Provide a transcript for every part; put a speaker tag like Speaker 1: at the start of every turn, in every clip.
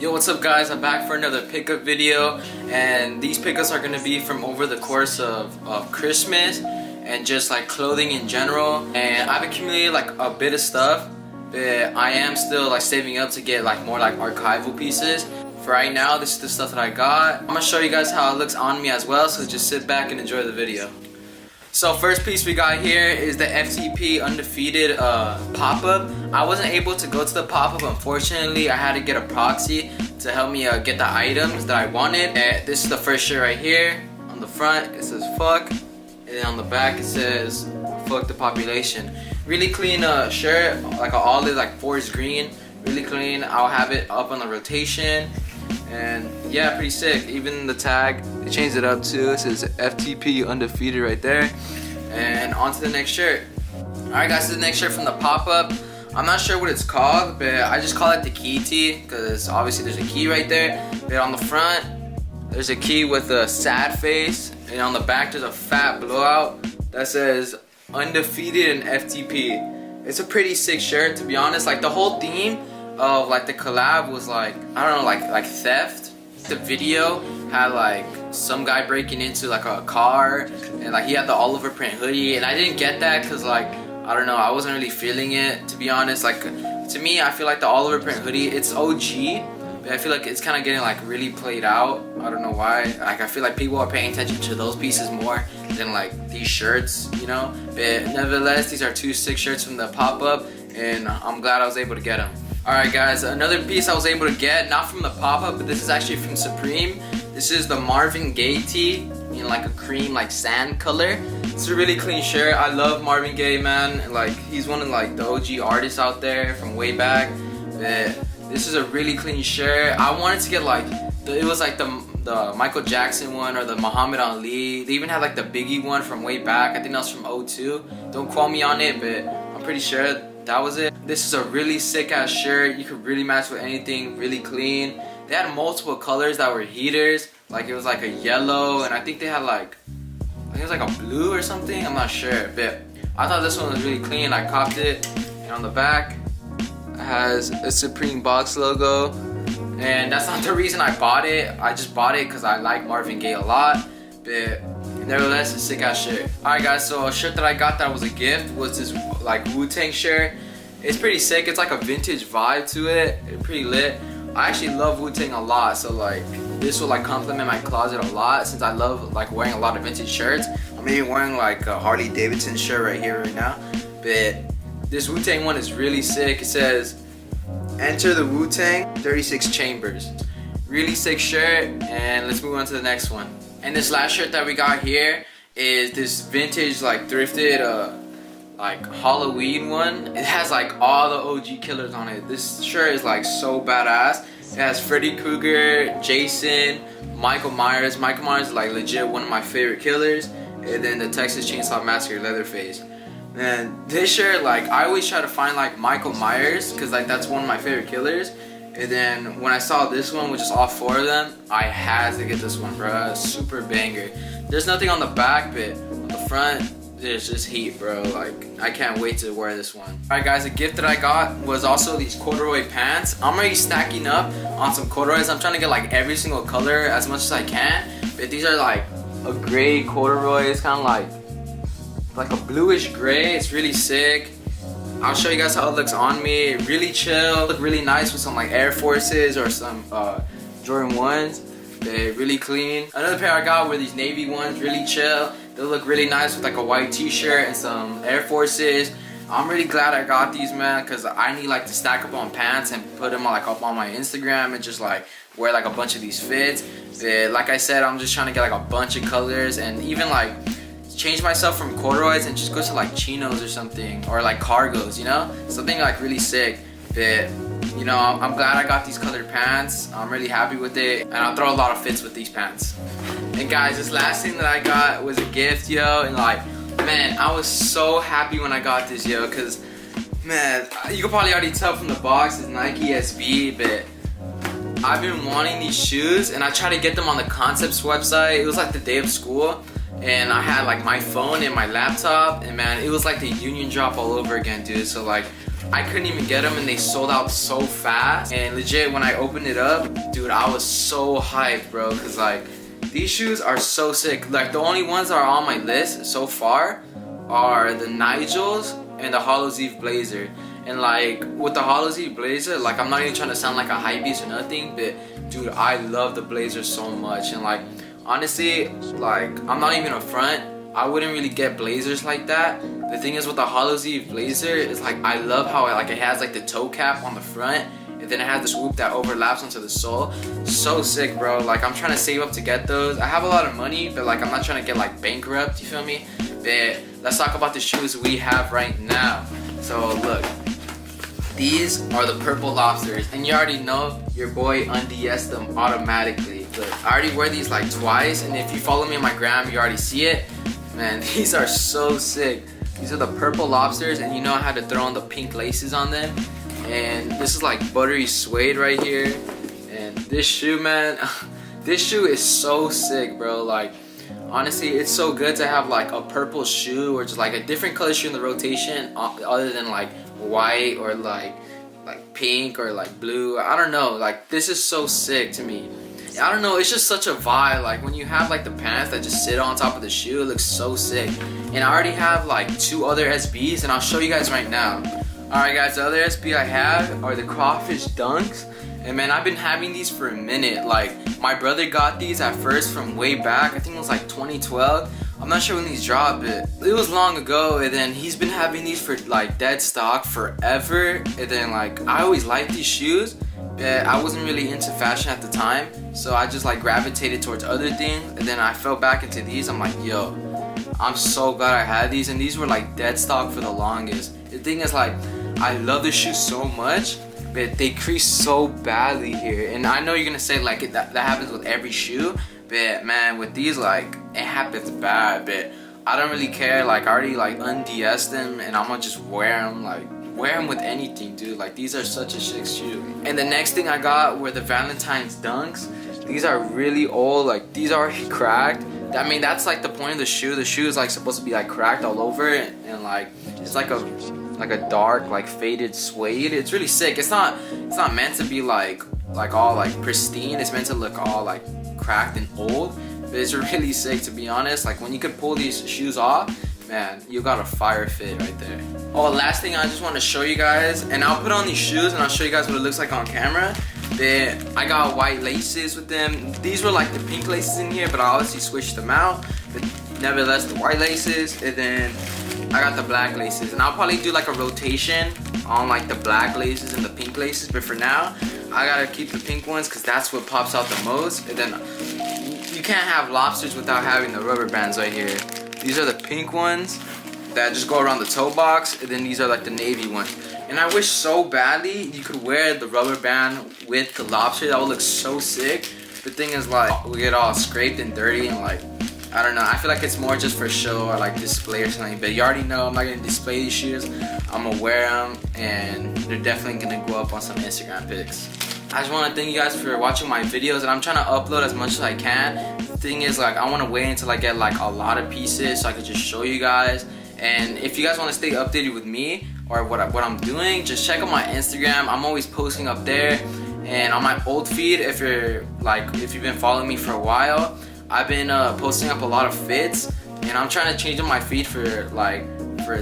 Speaker 1: Yo, what's up guys? I'm back for another pickup video, and these pickups are going to be from over the course of Christmas and just like clothing in general. And I've accumulated like a bit of stuff, but I am still like saving up to get like more like archival pieces. For right now, this is the stuff that I got. I'm going to show you guys how it looks on me as well, so just sit back and enjoy the video. So first piece we got here is the FTP undefeated pop-up. I wasn't able to go to the pop-up, unfortunately. I had to get a proxy to help me get the items that I wanted. And this is the first shirt right here. On the front it says fuck, and then on the back it says fuck the population. Really clean shirt, like an olive, like forest green. Really clean. I'll have it up on the rotation. And yeah, pretty sick. Even the tag, they changed it up too. It says FTP undefeated right there. And on to the next shirt. Alright guys, this is the next shirt from the pop-up. I'm not sure what it's called, but I just call it the key tee because obviously there's a key right there. But on the front, there's a key with a sad face, and on the back there's a fat blowout that says undefeated and FTP. It's a pretty sick shirt, to be honest. Like the whole theme of like the collab was like, I don't know, like theft. The video had like some guy breaking into like a car, and like he had the Oliver print hoodie, and I didn't get that because like, I don't know, I wasn't really feeling it, to be honest. Like to me, I feel like the Oliver print hoodie, it's OG, but I feel like it's kind of getting like really played out. I don't know why. Like I feel like people are paying attention to those pieces more than like these shirts, you know. But nevertheless, these are two sick shirts from the pop-up, and I'm glad I was able to get them. Alright guys, another piece I was able to get, not from the pop-up, but this is actually from Supreme. This is the Marvin Gaye tee in like a cream like sand color. It's a really clean shirt. I love Marvin Gaye, man. Like he's one of like the OG artists out there from way back. But this is a really clean shirt. I wanted to get like it was like the Michael Jackson one or the Muhammad Ali. They even had like the Biggie one from way back. I think that was from '02. Don't quote me on it, but I'm pretty sure that was it. This is a really sick ass shirt. You could really match with anything. Really clean. They had multiple colors that were heaters. Like it was like a yellow, and I think they had like, I think it was like a blue or something. I'm not sure, but I thought this one was really clean. I copped it, and on the back it has a Supreme box logo. And that's not the reason I bought it. I just bought it because I like Marvin Gaye a lot. But nevertheless, it's a sick ass shirt. Alright guys, so a shirt that I got that was a gift was this like Wu-Tang shirt. It's pretty sick. It's like a vintage vibe to it. It's pretty lit. I actually love Wu-Tang a lot, so like this will like complement my closet a lot since I love like wearing a lot of vintage shirts. I'm even wearing like a Harley Davidson shirt right here right now. But this Wu-Tang one is really sick. It says enter the Wu-Tang 36 chambers. Really sick shirt, and let's move on to the next one. And this last shirt that we got here is this vintage like thrifted like Halloween one. It has like all the OG killers on it. This shirt is like so badass. It has Freddy Krueger, Jason, Michael Myers. Michael Myers is like legit one of my favorite killers. And then the Texas Chainsaw Massacre Leatherface. And this shirt, like I always try to find like Michael Myers because like that's one of my favorite killers. And then when I saw this one, which is all four of them, I had to get this one, bro. Super banger. There's nothing on the back, but on the front, there's just heat, bro. Like I can't wait to wear this one. Alright guys, a gift that I got was also these corduroy pants. I'm already stacking up on some corduroys. I'm trying to get like every single color as much as I can. But these are like a gray corduroy. It's kind of like a bluish gray. It's really sick. I'll show you guys how it looks on me. Really chill, look really nice with some like Air Forces or some Jordan 1s. They're really clean. Another pair I got were these navy ones, really chill. They look really nice with like a white t-shirt and some Air Forces. I'm really glad I got these, man, because I need like to stack up on pants and put them like up on my Instagram and just like wear like a bunch of these fits. But like I said, I'm just trying to get like a bunch of colors and even like change myself from corduroys and just go to like chinos or something, or like cargos, you know, something like really sick. But you know, I'm glad I got these colored pants. I'm really happy with it, and I'll throw a lot of fits with these pants. And guys, this last thing that I got was a gift, yo, and like, man, I was so happy when I got this, yo, because man, you can probably already tell from the box, it's Nike SB, but I've been wanting these shoes, and I tried to get them on the Concepts website. It was like the day of school, and I had like my phone and my laptop, and man, it was like the union drop all over again, dude. So like I couldn't even get them and they sold out so fast. And legit, when I opened it up, dude, I was so hyped, bro, because like these shoes are so sick. Like the only ones that are on my list so far are the Nigels and the Hollows Eve Blazer. And like with the Hollows Eve Blazer, like I'm not even trying to sound like a hypebeast or nothing, but dude, I love the Blazer so much. And like honestly, like I'm not even a front, I wouldn't really get Blazers like that. The thing is with the Hollows Eve Blazer is like I love how it has like the toe cap on the front, and then it has the swoop that overlaps onto the sole. So sick, bro. Like I'm trying to save up to get those. I have a lot of money, but like I'm not trying to get like bankrupt, you feel me? But let's talk about the shoes we have right now. So look, these are the purple Lobsters, and you already know your boy unds them automatically. Look, I already wear these like twice, and if you follow me on my gram, you already see it. Man, these are so sick. These are the purple Lobsters, and you know I had to throw on the pink laces on them. And this is like buttery suede right here. And this shoe, man, this shoe is so sick, bro. Like honestly, it's so good to have like a purple shoe or just like a different color shoe in the rotation other than like white or like pink or like blue. I don't know, like this is so sick to me. I don't know, it's just such a vibe. Like when you have like the pants that just sit on top of the shoe, it looks so sick. And I already have like 2 other SBs, and I'll show you guys right now. Alright guys, the other SB I have are the Crawfish Dunks. And man, I've been having these for a minute. Like my brother got these at first from way back, I think it was like 2012. I'm not sure when these dropped, but it was long ago. And then he's been having these for like dead stock forever. And then like I always liked these shoes, but I wasn't really into fashion at the time, so I just like gravitated towards other things. And then I fell back into these. I'm like, yo, I'm so glad I had these. And these were like dead stock for the longest. The thing is, like, I love the shoes so much, but they crease so badly here. And I know you're gonna say like that happens with every shoe, but man, with these, like, it happens bad. But I don't really care. Like I already like unds them, and I'm gonna just wear them. Like wear them with anything, dude. Like these are such a sick shoe. And the next thing I got were the Valentine's Dunks. These are really old. Like these are cracked. I mean, that's like the point of the shoe. The shoe is like supposed to be like cracked all over it, and like it's like a dark like faded suede. It's really sick. It's not meant to be like all like pristine. It's meant to look all like cracked and old, but it's really sick, to be honest. Like when you could pull these shoes off, man, you got a fire fit right there. Oh, last thing I just want to show you guys, and I'll put on these shoes and I'll show you guys what it looks like on camera. But I got white laces with them. These were like the pink laces in here, but I obviously switched them out. But nevertheless, the white laces, and then I got the black laces. And I'll probably do like a rotation on like the black laces and the pink laces. But for now, I gotta keep the pink ones because that's what pops out the most. And then you can't have Lobsters without having the rubber bands right here. These are the pink ones that just go around the toe box, and then these are like the navy ones. And I wish so badly you could wear the rubber band with the Lobster. That would look so sick. The thing is, like, we get all scraped and dirty, and like, I don't know, I feel like it's more just for show or like display or something. But you already know I'm not gonna display these shoes. I'm gonna wear them, and they're definitely gonna go up on some Instagram pics. I just want to thank you guys for watching my videos, and I'm trying to upload as much as I can. The thing is, like, I want to wait until I get like a lot of pieces so I could just show you guys. And if you guys want to stay updated with me or what I'm doing, just check out my Instagram. I'm always posting up there. And on my old feed, if you've been following me for a while, I've been posting up a lot of fits, and I'm trying to change up my feed for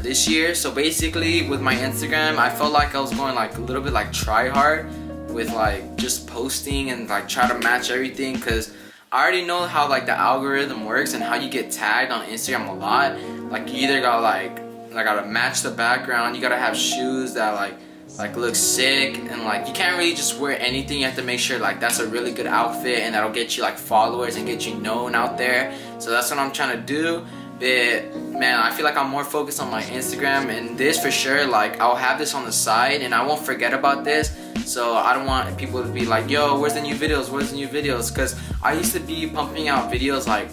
Speaker 1: this year. So basically with my Instagram, I felt like I was going like a little bit like try hard with like just posting and like try to match everything, because I already know how like the algorithm works and how you get tagged on Instagram a lot. Like you either gotta match the background, you gotta have shoes that like look sick, and like you can't really just wear anything. You have to make sure like that's a really good outfit and that'll get you like followers and get you known out there. So that's what I'm trying to do. But man, I feel like I'm more focused on my Instagram, and this for sure, like I'll have this on the side and I won't forget about this. So I don't want people to be like, yo, where's the new videos? Because I used to be pumping out videos like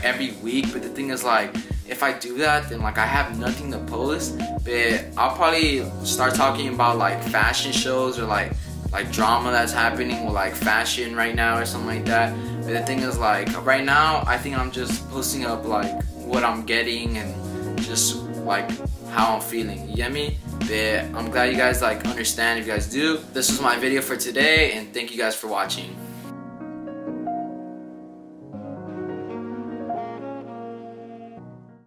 Speaker 1: every week, but the thing is, like, if I do that, then like I have nothing to post. But I'll probably start talking about like fashion shows or like drama that's happening with like fashion right now or something like that. But the thing is, like, right now I think I'm just posting up like what I'm getting and just like how I'm feeling, you get me? bit. I'm glad you guys like understand if you guys do. This was my video for today, and thank you guys for watching.